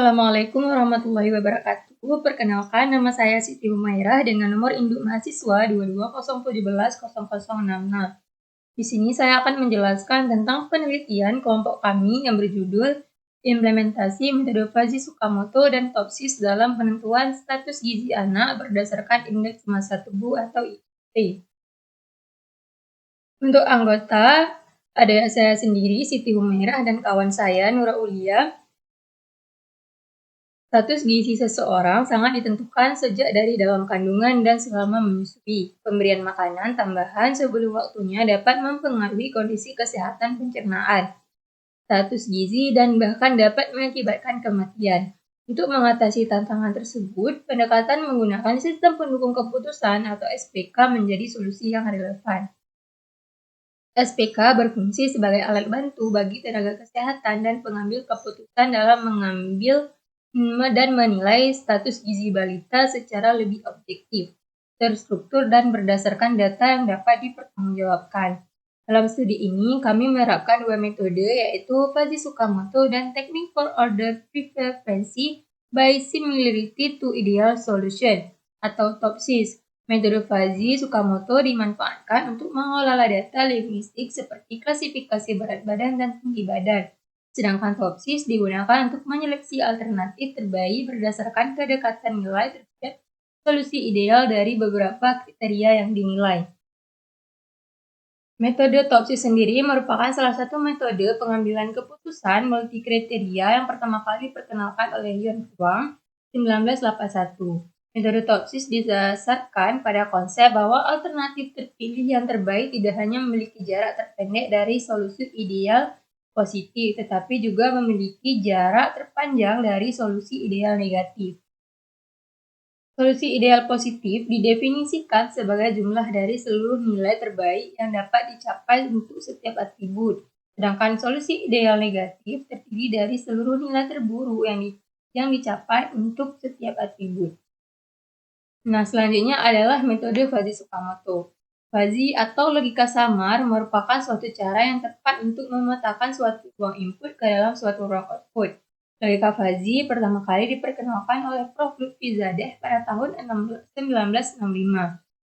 Assalamualaikum warahmatullahi wabarakatuh. Perkenalkan, nama saya Siti Humairah dengan nomor induk mahasiswa 2201700060. Di sini saya akan menjelaskan tentang penelitian kelompok kami yang berjudul Implementasi Metode Fuzzy Tsukamoto dan Topsis dalam penentuan status gizi anak berdasarkan Indeks Massa Tubuh atau IMT. Untuk anggota, ada saya sendiri, Siti Humairah, dan kawan saya, Nura Ulia. Status gizi seseorang sangat ditentukan sejak dari dalam kandungan dan selama menyusui. Pemberian makanan tambahan sebelum waktunya dapat mempengaruhi kondisi kesehatan pencernaan, status gizi, dan bahkan dapat mengakibatkan kematian. Untuk mengatasi tantangan tersebut, pendekatan menggunakan sistem pendukung keputusan atau SPK menjadi solusi yang relevan. SPK berfungsi sebagai alat bantu bagi tenaga kesehatan dan pengambil keputusan dalam mengambil dan menilai status gizi balita secara lebih objektif, terstruktur, dan berdasarkan data yang dapat dipertanggungjawabkan. Dalam studi ini, kami menerapkan dua metode, yaitu Fuzzy Tsukamoto dan Technique for Order Preference by Similarity to Ideal Solution atau TOPSIS. Metode Fuzzy Tsukamoto dimanfaatkan untuk mengelola data linguistik seperti klasifikasi berat badan dan tinggi badan. Sedangkan TOPSIS digunakan untuk menyeleksi alternatif terbaik berdasarkan kedekatan nilai terhadap solusi ideal dari beberapa kriteria yang dinilai. Metode TOPSIS sendiri merupakan salah satu metode pengambilan keputusan multikriteria yang pertama kali diperkenalkan oleh Yuan Huang 1981. Metode TOPSIS didasarkan pada konsep bahwa alternatif terpilih yang terbaik tidak hanya memiliki jarak terpendek dari solusi ideal positif, tetapi juga memiliki jarak terpanjang dari solusi ideal negatif. Solusi ideal positif didefinisikan sebagai jumlah dari seluruh nilai terbaik yang dapat dicapai untuk setiap atribut, sedangkan solusi ideal negatif terdiri dari seluruh nilai terburuk yang dicapai untuk setiap atribut. Nah, selanjutnya adalah metode Fuzzy Tsukamoto. Fuzzy atau logika samar merupakan suatu cara yang tepat untuk memetakan suatu ruang input ke dalam suatu ruang output. Logika Fuzzy pertama kali diperkenalkan oleh Prof. Lutfi Zadeh pada tahun 1965.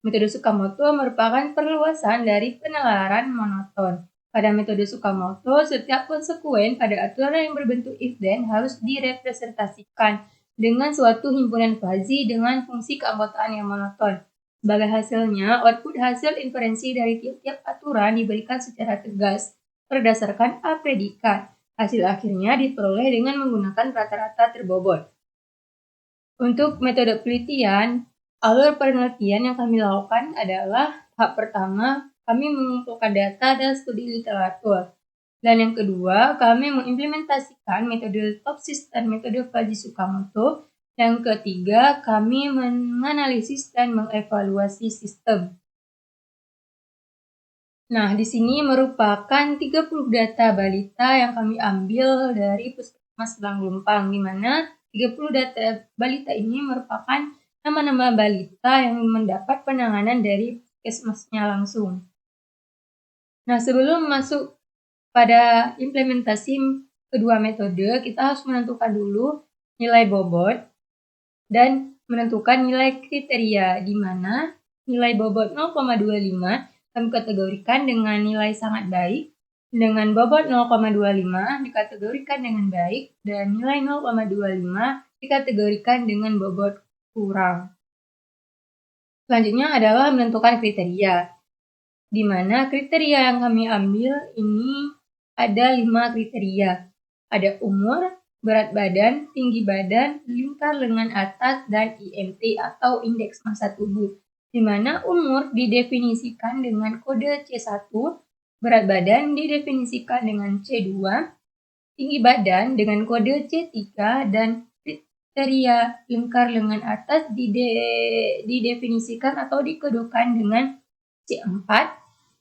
Metode Tsukamoto merupakan perluasan dari penalaran monoton. Pada metode Tsukamoto, setiap konsekuen pada aturan yang berbentuk if-then harus direpresentasikan dengan suatu himpunan fuzzy dengan fungsi keanggotaan yang monoton. Sebagai hasilnya, output hasil inferensi dari tiap-tiap aturan diberikan secara tegas berdasarkan A predikat. Hasil akhirnya diperoleh dengan menggunakan rata-rata terbobot. Untuk metode penelitian, alur penelitian yang kami lakukan adalah tahap pertama, kami mengumpulkan data dan studi literatur. Dan yang kedua, kami mengimplementasikan metode TOPSIS dan metode Fuzzy Tsukamoto. Yang ketiga, kami menganalisis dan mengevaluasi sistem. Nah, di sini merupakan 30 data balita yang kami ambil dari Puskesmas Langlumpang, di mana 30 data balita ini merupakan nama-nama balita yang mendapat penanganan dari puskesmasnya langsung. Nah, sebelum masuk pada implementasi kedua metode, kita harus menentukan dulu nilai bobot dan menentukan nilai kriteria, di mana nilai bobot 0,25 kami kategorikan dengan nilai sangat baik, dengan bobot 0,25 dikategorikan dengan baik, dan nilai 0,25 dikategorikan dengan bobot kurang. Selanjutnya adalah menentukan kriteria, di mana kriteria yang kami ambil ini ada 5 kriteria. Ada umur, berat badan, tinggi badan, lingkar lengan atas, dan IMT atau indeks massa tubuh. Di mana umur didefinisikan dengan kode C1, berat badan didefinisikan dengan C2, tinggi badan dengan kode C3, dan kriteria lingkar lengan atas didefinisikan atau dikodekan dengan C4,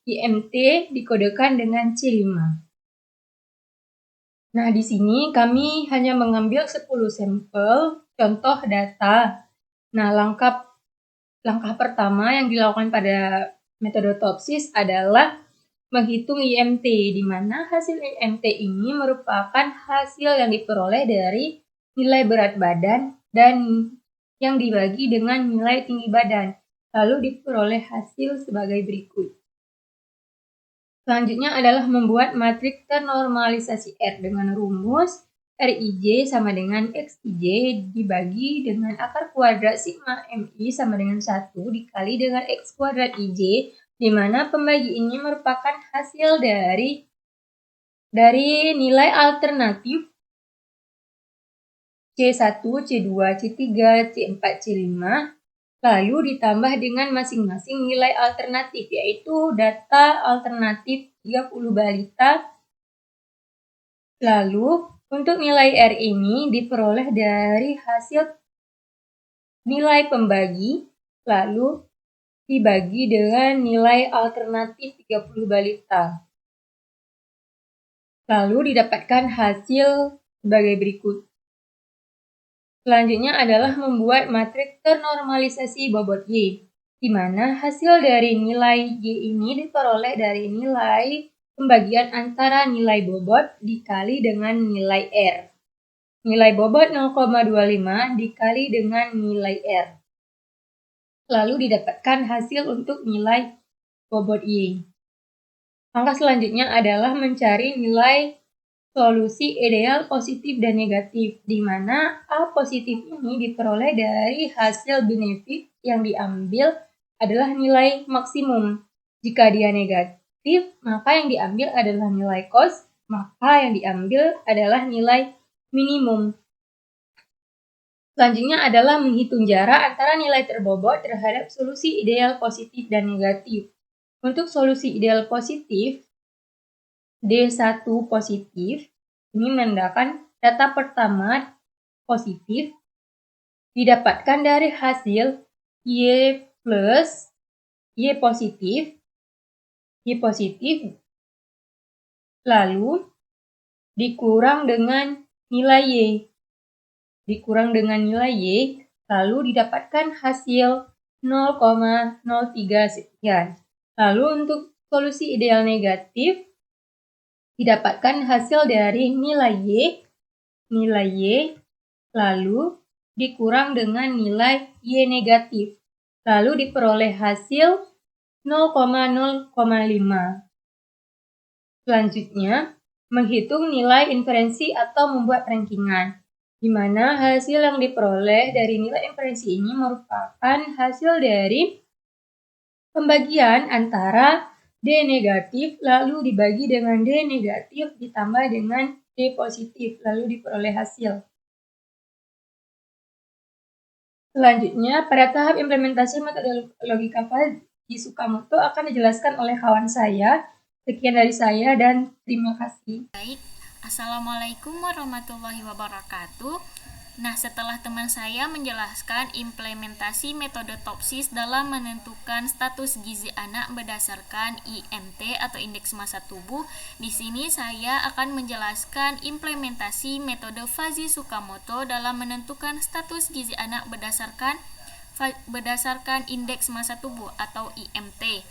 IMT dikodekan dengan C5. Nah, di sini kami hanya mengambil 10 sampel contoh data. Nah, langkah pertama yang dilakukan pada metode TOPSIS adalah menghitung IMT, di mana hasil IMT ini merupakan hasil yang diperoleh dari nilai berat badan, dan yang dibagi dengan nilai tinggi badan, lalu diperoleh hasil sebagai berikut. Selanjutnya adalah membuat matriks ternormalisasi R dengan rumus Rij sama dengan Xij dibagi dengan akar kuadrat sigma Mi sama dengan 1 dikali dengan X kuadrat Ij, di mana pembagi ini merupakan hasil dari nilai alternatif C1, C2, C3, C4, C5, lalu ditambah dengan masing-masing nilai alternatif, yaitu data alternatif 30 balita. Lalu, untuk nilai R ini diperoleh dari hasil nilai pembagi, lalu dibagi dengan nilai alternatif 30 balita. Lalu didapatkan hasil sebagai berikut. Selanjutnya adalah membuat matriks ternormalisasi bobot Y, di mana hasil dari nilai Y ini diperoleh dari nilai pembagian antara nilai bobot dikali dengan nilai R. Nilai bobot 0,25 dikali dengan nilai R. Lalu didapatkan hasil untuk nilai bobot Y. Langkah selanjutnya adalah mencari nilai solusi ideal positif dan negatif, di mana A positif ini diperoleh dari hasil benefit yang diambil adalah nilai maksimum. Jika dia negatif, maka yang diambil adalah nilai cost, maka yang diambil adalah nilai minimum. Selanjutnya adalah menghitung jarak antara nilai terbobot terhadap solusi ideal positif dan negatif. Untuk solusi ideal positif, D1 positif, ini menandakan data pertama positif, didapatkan dari hasil Y plus Y positif, lalu dikurang dengan nilai Y. Lalu didapatkan hasil 0,03 sekian. Lalu untuk solusi ideal negatif, didapatkan hasil dari nilai Y, lalu dikurang dengan nilai Y negatif. Lalu diperoleh hasil 0,05. Selanjutnya, menghitung nilai inferensi atau membuat rankingan, di mana hasil yang diperoleh dari nilai inferensi ini merupakan hasil dari pembagian antara D negatif lalu dibagi dengan D negatif ditambah dengan D positif lalu diperoleh hasil. Selanjutnya, pada tahap implementasi metode logika Fuzzy Tsukamoto akan dijelaskan oleh kawan saya. Sekian dari saya dan terima kasih. Baik, Assalamualaikum warahmatullahi wabarakatuh. Nah, setelah teman saya menjelaskan implementasi metode TOPSIS dalam menentukan status gizi anak berdasarkan IMT atau indeks massa tubuh, di sini saya akan menjelaskan implementasi metode Fuzzy Tsukamoto dalam menentukan status gizi anak berdasarkan indeks massa tubuh atau IMT.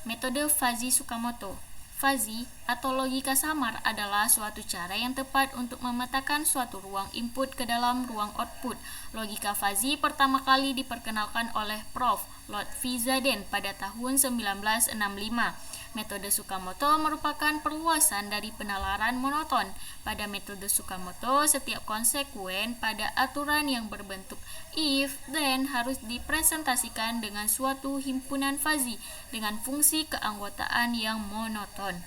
Metode Fuzzy Tsukamoto. Fuzzy atau logika samar adalah suatu cara yang tepat untuk memetakan suatu ruang input ke dalam ruang output. Logika fuzzy pertama kali diperkenalkan oleh Prof. Lotfi Zaden pada tahun 1965. Metode Tsukamoto merupakan perluasan dari penalaran monoton. Pada metode Tsukamoto, setiap konsekuen pada aturan yang berbentuk if, then harus dipresentasikan dengan suatu himpunan fuzzy dengan fungsi keanggotaan yang monoton.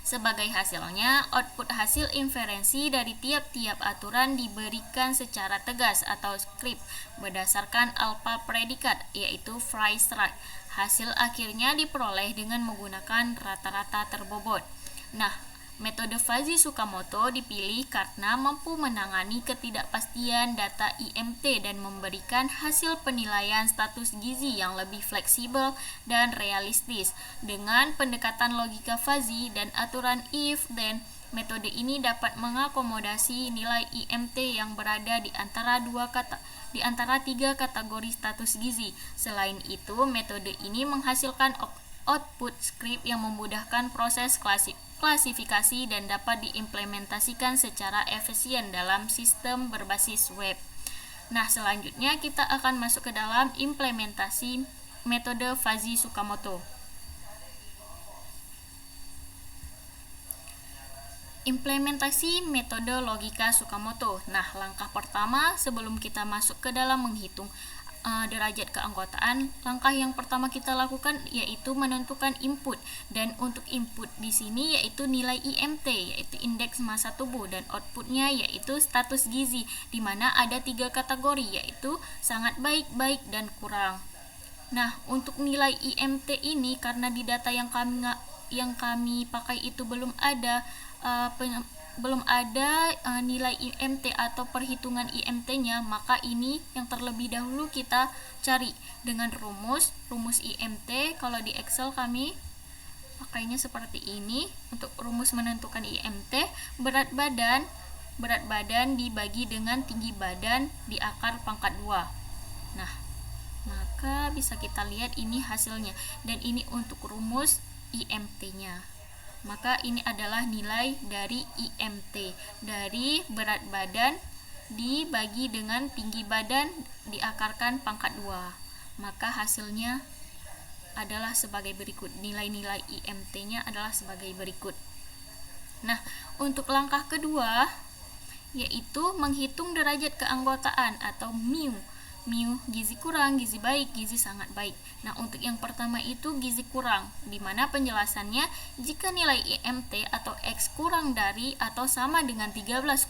Sebagai hasilnya, output hasil inferensi dari tiap-tiap aturan diberikan secara tegas atau script berdasarkan alpha predikat, yaitu Frey-Strike. Hasil akhirnya diperoleh dengan menggunakan rata-rata terbobot. Nah, metode Fuzzy Tsukamoto dipilih karena mampu menangani ketidakpastian data IMT dan memberikan hasil penilaian status gizi yang lebih fleksibel dan realistis. Dengan pendekatan logika fuzzy dan aturan if-then, metode ini dapat mengakomodasi nilai IMT yang berada di antara tiga kategori status gizi. Selain itu, metode ini menghasilkan output script yang memudahkan proses klasifikasi dan dapat diimplementasikan secara efisien dalam sistem berbasis web. Nah, selanjutnya kita akan masuk ke dalam implementasi metode Fuzzy Tsukamoto. Implementasi metode logika Tsukamoto. Nah, langkah pertama sebelum kita masuk ke dalam menghitung derajat keanggotaan, langkah yang pertama kita lakukan yaitu menentukan input, dan untuk input di sini yaitu nilai IMT, yaitu indeks massa tubuh, dan outputnya yaitu status gizi, di mana ada 3 kategori yaitu sangat baik, baik, dan kurang. Nah, untuk nilai IMT ini karena di data yang kami pakai itu belum ada nilai IMT atau perhitungan IMT-nya, maka ini yang terlebih dahulu kita cari dengan rumus IMT. Kalau di Excel kami pakainya seperti ini. Untuk rumus menentukan IMT, berat badan dibagi dengan tinggi badan diakar pangkat 2. Nah, maka bisa kita lihat ini hasilnya, dan ini untuk rumus IMT-nya. Maka ini adalah nilai dari IMT, dari berat badan dibagi dengan tinggi badan diakarkan pangkat 2. Maka hasilnya adalah sebagai berikut. Nilai-nilai IMT-nya adalah sebagai berikut. Nah, untuk langkah kedua yaitu menghitung derajat keanggotaan atau MIU. MIU gizi kurang, gizi baik, gizi sangat baik. Nah, untuk yang pertama itu gizi kurang, di mana penjelasannya jika nilai IMT atau X kurang dari atau sama dengan 13,5,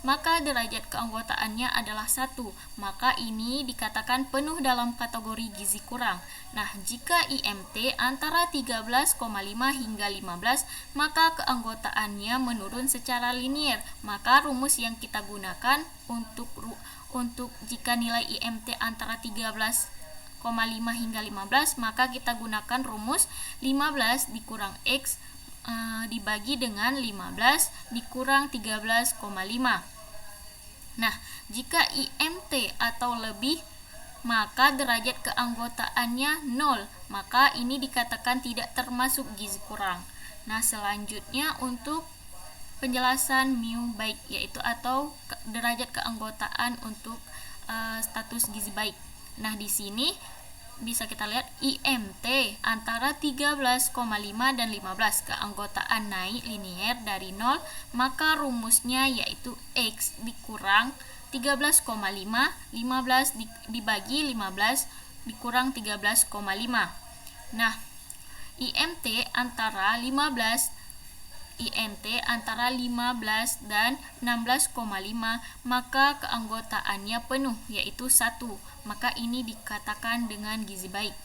maka derajat keanggotaannya adalah 1. Maka ini dikatakan penuh dalam kategori gizi kurang. Nah, jika IMT antara 13,5 hingga 15, maka keanggotaannya menurun secara linier. Maka rumus yang kita gunakan untuk jika nilai IMT antara 13,5 hingga 15, maka kita gunakan rumus 15 dikurang X dibagi dengan 15 dikurang 13,5. Nah, jika IMT atau lebih, maka derajat keanggotaannya 0, maka ini dikatakan tidak termasuk gizi kurang. Nah, selanjutnya untuk penjelasan MIU baik, yaitu atau derajat keanggotaan untuk status gizi baik. Nah, di sini bisa kita lihat IMT antara 13,5 dan 15, keanggotaan naik linier dari 0, maka rumusnya yaitu X dikurang 13,5, 15 dibagi 15 dikurang 13,5. Nah, IMT antara 15 dan 16,5, maka keanggotaannya penuh yaitu 1, maka ini dikatakan dengan gizi baik.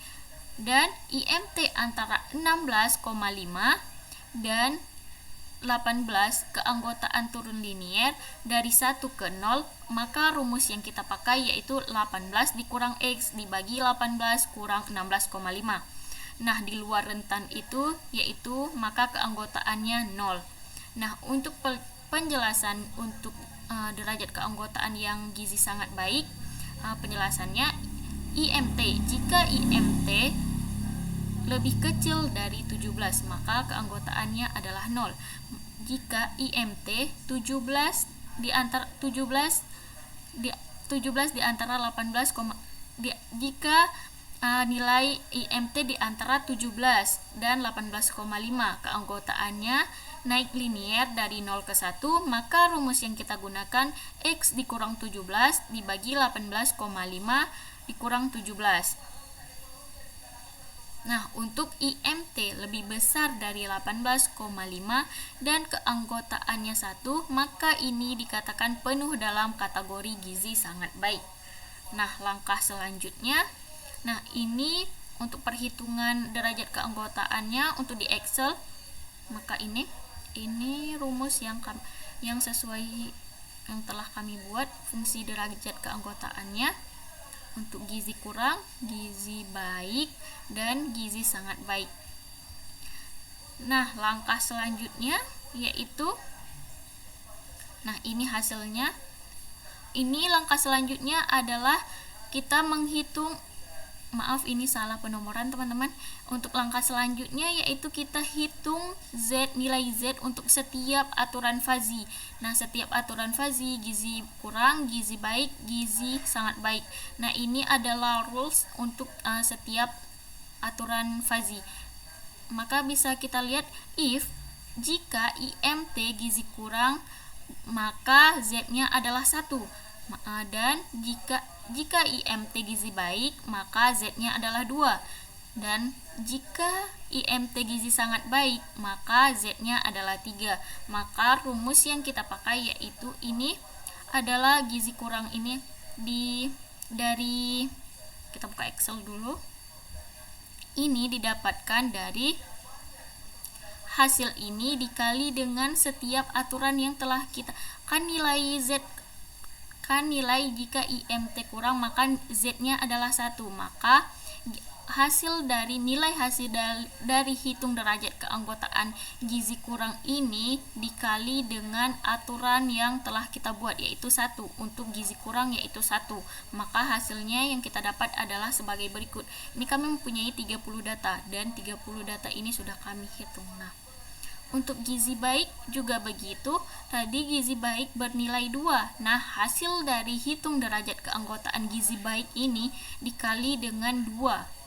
Dan IMT antara 16,5 dan 18, keanggotaan turun linier dari 1 ke 0, maka rumus yang kita pakai yaitu 18 dikurang X dibagi 18 kurang 16,5. Nah, di luar rentan itu yaitu maka keanggotaannya 0. Nah, untuk penjelasan untuk derajat keanggotaan yang gizi sangat baik, penjelasannya IMT, jika IMT lebih kecil dari 17, maka keanggotaannya adalah 0. Jika IMT 17 di antara 18, jika nilai IMT di antara 17 dan 18,5, keanggotaannya naik linier dari 0 ke 1, maka rumus yang kita gunakan X dikurang 17 dibagi 18,5 dikurang 17. Nah, untuk IMT lebih besar dari 18,5 dan keanggotaannya 1, maka ini dikatakan penuh dalam kategori gizi sangat baik. Nah, langkah selanjutnya, nah ini untuk perhitungan derajat keanggotaannya untuk di Excel, maka ini rumus yang sesuai yang telah kami buat, fungsi derajat keanggotaannya untuk gizi kurang, gizi baik, dan gizi sangat baik. Nah, langkah selanjutnya yaitu, nah ini hasilnya. Ini langkah selanjutnya adalah kita menghitung maaf ini salah penomoran teman-teman. Untuk langkah selanjutnya yaitu kita hitung nilai Z untuk setiap aturan fuzzy. Nah, setiap aturan fuzzy, gizi kurang, gizi baik, gizi sangat baik. Nah, ini adalah rules untuk setiap aturan fuzzy. Maka bisa kita lihat jika IMT gizi kurang, maka Z-nya adalah 1. Dan jika IMT gizi baik, maka Z-nya adalah 2. Dan jika IMT gizi sangat baik, maka Z-nya adalah 3. Maka rumus yang kita pakai yaitu ini adalah gizi kurang ini dari kita buka Excel dulu. Ini didapatkan dari hasil ini dikali dengan setiap aturan yang telah kita nilai jika IMT kurang maka Z-nya adalah 1. Maka nilai hasil dari hitung derajat keanggotaan gizi kurang ini dikali dengan aturan yang telah kita buat yaitu 1. Untuk gizi kurang yaitu 1. Maka hasilnya yang kita dapat adalah sebagai berikut. Ini kami mempunyai 30 data dan 30 data ini sudah kami hitung. Nah, untuk gizi baik juga begitu. Tadi gizi baik bernilai 2. Nah, hasil dari hitung derajat keanggotaan gizi baik ini dikali dengan 2.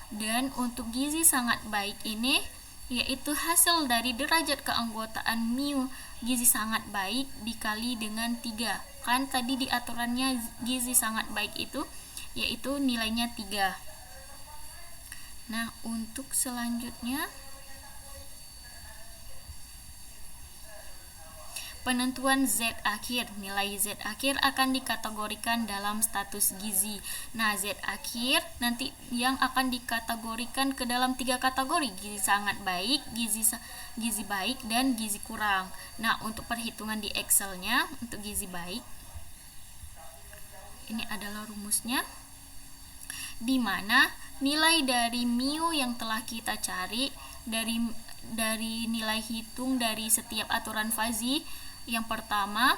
Dan untuk gizi sangat baik ini yaitu hasil dari derajat keanggotaan mu gizi sangat baik dikali dengan 3. Kan tadi di aturannya gizi sangat baik itu yaitu nilainya 3. Nah, untuk selanjutnya penentuan Z akhir. Nilai Z akhir akan dikategorikan dalam status gizi. Nah, Z akhir nanti yang akan dikategorikan ke dalam 3 kategori, gizi sangat baik, gizi baik, dan gizi kurang. Nah, untuk perhitungan di Excel-nya untuk gizi baik, ini adalah rumusnya, di mana nilai dari mu yang telah kita cari dari nilai hitung dari setiap aturan fuzzy. Yang pertama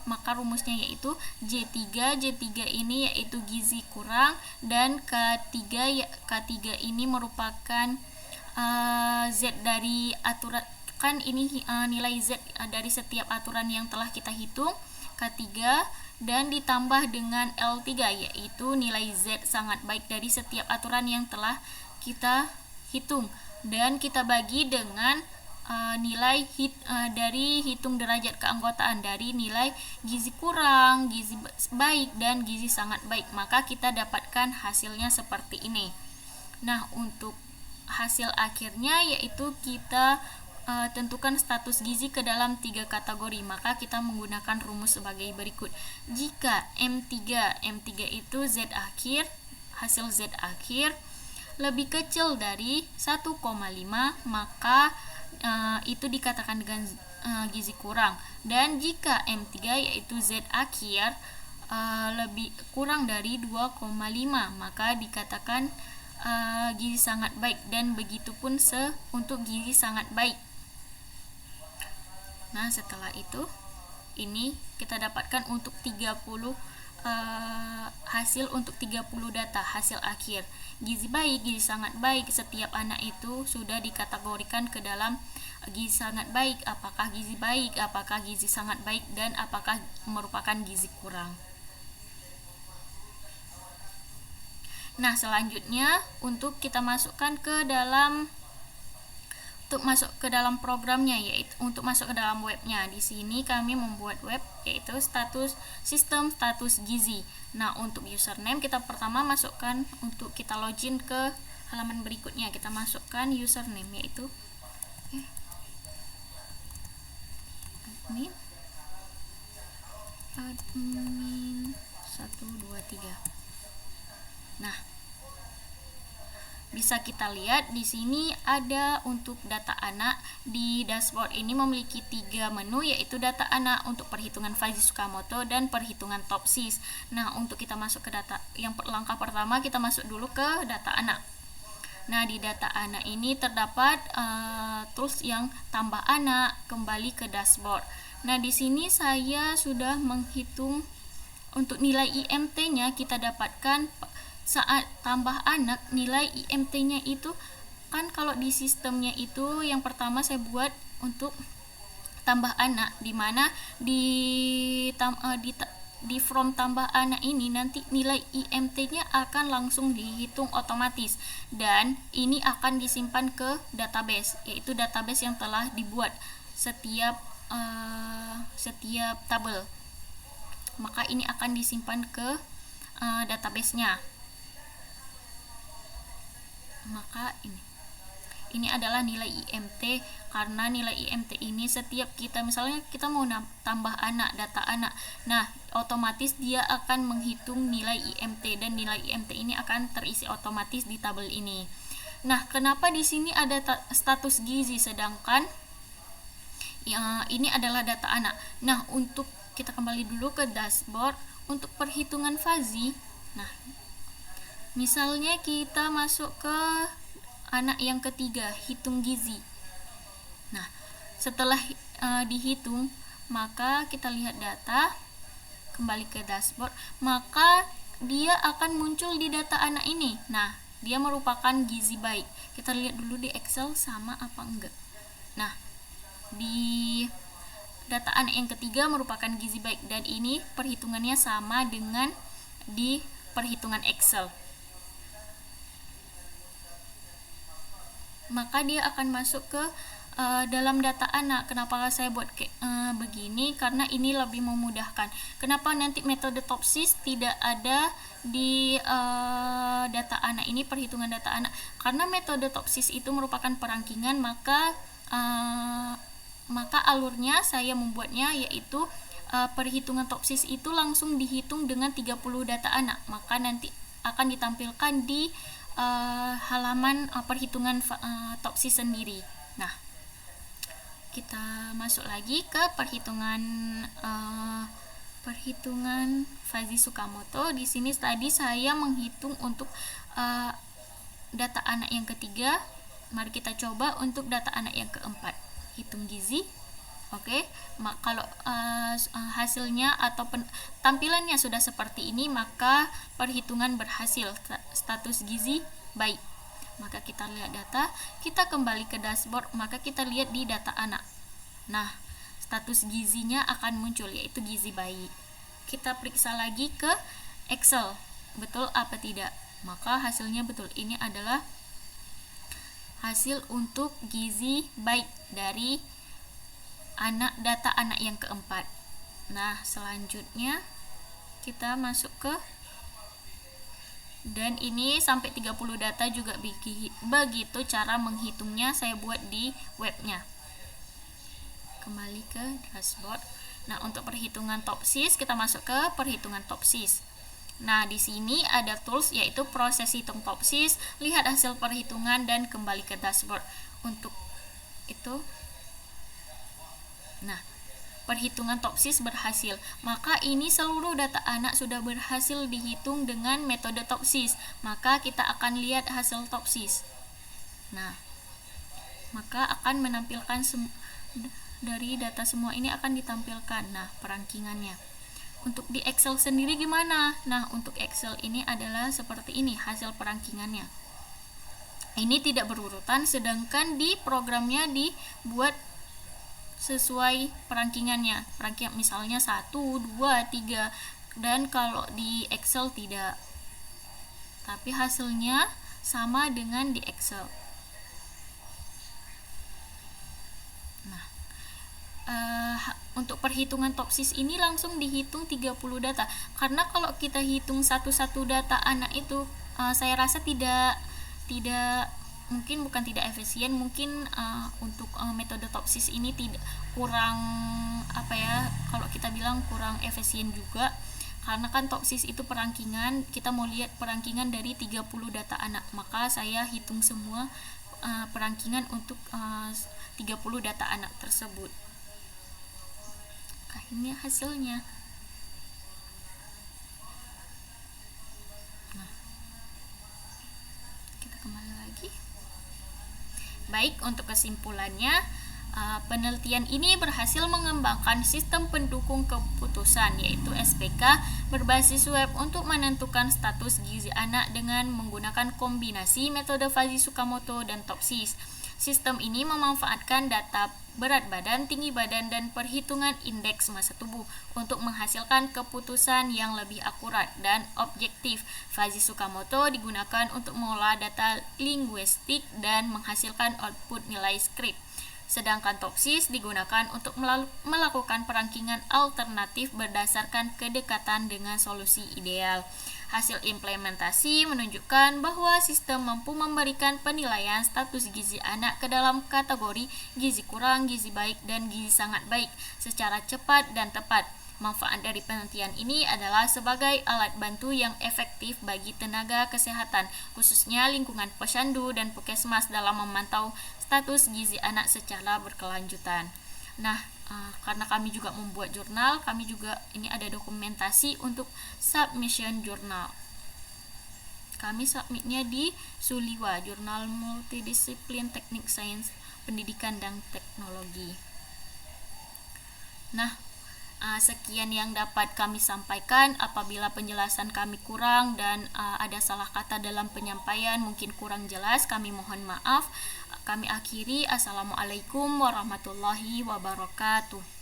maka rumusnya yaitu J3 ini yaitu gizi kurang, dan K3 ini merupakan Z dari aturan, kan ini nilai Z dari setiap aturan yang telah kita hitung, K3, dan ditambah dengan L3 yaitu nilai Z sangat baik dari setiap aturan yang telah kita hitung, dan kita bagi dengan nilai dari hitung derajat keanggotaan dari nilai gizi kurang, gizi baik, dan gizi sangat baik. Maka kita dapatkan hasilnya seperti ini. Nah, untuk hasil akhirnya yaitu kita tentukan status gizi ke dalam 3 kategori. Maka kita menggunakan rumus sebagai berikut. Jika M3 itu Z akhir, hasil Z akhir lebih kecil dari 1,5, maka itu dikatakan dengan gizi kurang. Dan jika M3 yaitu Z akhir lebih kurang dari 2,5, maka dikatakan gizi sangat baik, dan begitupun untuk gizi sangat baik. Nah, setelah itu ini kita dapatkan untuk 30 hasil untuk 30 data hasil akhir. Gizi baik, gizi sangat baik, setiap anak itu sudah dikategorikan ke dalam gizi sangat baik, apakah gizi baik, apakah gizi sangat baik, dan apakah merupakan gizi kurang. Nah, selanjutnya untuk kita masukkan ke dalam programnya, yaitu untuk masuk ke dalam webnya. Di sini kami membuat web yaitu sistem status gizi. Nah, untuk username kita pertama masukkan, untuk kita login ke halaman berikutnya kita masukkan username yaitu admin 123. Nah, bisa kita lihat di sini ada untuk data anak. Di dashboard ini memiliki 3 menu yaitu data anak untuk perhitungan Fuzzy Tsukamoto dan perhitungan Topsis. Nah, untuk kita masuk ke data langkah pertama kita masuk dulu ke data anak. Nah, di data anak ini terdapat tools yang tambah anak, kembali ke dashboard. Nah, di sini saya sudah menghitung untuk nilai IMT-nya kita dapatkan saat tambah anak, nilai IMT-nya itu kan kalau di sistemnya itu yang pertama saya buat untuk tambah anak, di mana di from tambah anak ini nanti nilai IMT-nya akan langsung dihitung otomatis, dan ini akan disimpan ke database, yaitu database yang telah dibuat setiap tabel. Maka ini akan disimpan ke database-nya. Maka ini adalah nilai IMT, karena nilai IMT ini setiap misalnya kita mau tambah anak, data anak, nah otomatis dia akan menghitung nilai IMT, dan nilai IMT ini akan terisi otomatis di tabel ini. Nah, kenapa di sini ada status gizi sedangkan ini adalah data anak? Nah, untuk kita kembali dulu ke dashboard untuk perhitungan fuzzy. Nah, misalnya kita masuk ke anak yang ketiga, hitung gizi. Nah, setelah dihitung, maka kita lihat data, kembali ke dashboard, maka dia akan muncul di data anak ini. Nah, dia merupakan gizi baik. Kita lihat dulu di Excel sama apa enggak. Nah, di data anak yang ketiga merupakan gizi baik, dan ini perhitungannya sama dengan di perhitungan Excel. Maka dia akan masuk ke dalam data anak. Kenapa saya buat begini? Karena ini lebih memudahkan. Kenapa nanti metode TOPSIS tidak ada di data anak ini, perhitungan data anak? Karena metode TOPSIS itu merupakan perangkingan, maka alurnya saya membuatnya yaitu perhitungan TOPSIS itu langsung dihitung dengan 30 data anak. Maka nanti akan ditampilkan di halaman perhitungan TOPSIS sendiri. Nah, kita masuk lagi ke perhitungan Fuzzy Tsukamoto. Di sini tadi saya menghitung untuk data anak yang ketiga. Mari kita coba untuk data anak yang keempat. Hitung gizi. Oke, kalau hasilnya atau tampilannya sudah seperti ini, maka perhitungan berhasil, status gizi baik. Maka kita lihat data, kita kembali ke dashboard, maka kita lihat di data anak. Nah, status gizinya akan muncul, yaitu gizi baik. Kita periksa lagi ke Excel, betul apa tidak? Maka hasilnya betul. Ini adalah hasil untuk gizi baik dari data anak yang keempat. Nah, selanjutnya kita masuk ke, dan ini sampai 30 data juga begitu cara menghitungnya saya buat di webnya. Kembali ke dashboard. Nah, untuk perhitungan TOPSIS kita masuk ke perhitungan TOPSIS. Nah, di sini ada tools, yaitu proses hitung TOPSIS, lihat hasil perhitungan, dan kembali ke dashboard. Untuk itu, nah, perhitungan TOPSIS berhasil. Maka ini seluruh data anak sudah berhasil dihitung dengan metode TOPSIS. Maka kita akan lihat hasil TOPSIS. Nah, maka akan menampilkan dari data semua ini akan ditampilkan. Nah, perangkingannya. Untuk di Excel sendiri gimana? Nah, untuk Excel ini adalah seperti ini hasil perangkingannya. Ini tidak berurutan, sedangkan di programnya dibuat sesuai perangkingannya. Perangkingan misalnya 1, 2, 3, dan kalau di Excel tidak. Tapi hasilnya sama dengan di Excel. Nah, untuk perhitungan TOPSIS ini langsung dihitung 30 data. Karena kalau kita hitung satu-satu data anak itu saya rasa tidak mungkin bukan tidak efisien, mungkin untuk metode TOPSIS ini kurang kalau kita bilang kurang efisien juga, karena kan TOPSIS itu perangkingan, kita mau lihat perangkingan dari 30 data anak, maka saya hitung semua perangkingan untuk 30 data anak tersebut. Nah, ini hasilnya. Baik, untuk kesimpulannya, Penelitian ini berhasil mengembangkan sistem pendukung keputusan yaitu SPK berbasis web untuk menentukan status gizi anak dengan menggunakan kombinasi metode Fuzzy Tsukamoto dan TOPSIS. Sistem ini memanfaatkan data berat badan, tinggi badan, dan perhitungan indeks massa tubuh untuk menghasilkan keputusan yang lebih akurat dan objektif. Fuzzy Tsukamoto digunakan untuk mengolah data linguistik dan menghasilkan output nilai skrip. Sedangkan TOPSIS digunakan untuk melakukan perankingan alternatif berdasarkan kedekatan dengan solusi ideal. Hasil implementasi menunjukkan bahwa sistem mampu memberikan penilaian status gizi anak ke dalam kategori gizi kurang, gizi baik, dan gizi sangat baik secara cepat dan tepat. Manfaat dari penelitian ini adalah sebagai alat bantu yang efektif bagi tenaga kesehatan, khususnya lingkungan posyandu dan puskesmas dalam memantau status gizi anak secara berkelanjutan. Nah, karena kami juga membuat jurnal, kami juga ini ada dokumentasi untuk submission jurnal. Kami submitnya di Suliwa, Jurnal Multidisiplin Teknik Sains Pendidikan dan Teknologi. Nah, sekian yang dapat kami sampaikan. Apabila penjelasan kami kurang dan ada salah kata dalam penyampaian, mungkin kurang jelas, kami mohon maaf. Kami akhiri. Assalamualaikum warahmatullahi wabarakatuh.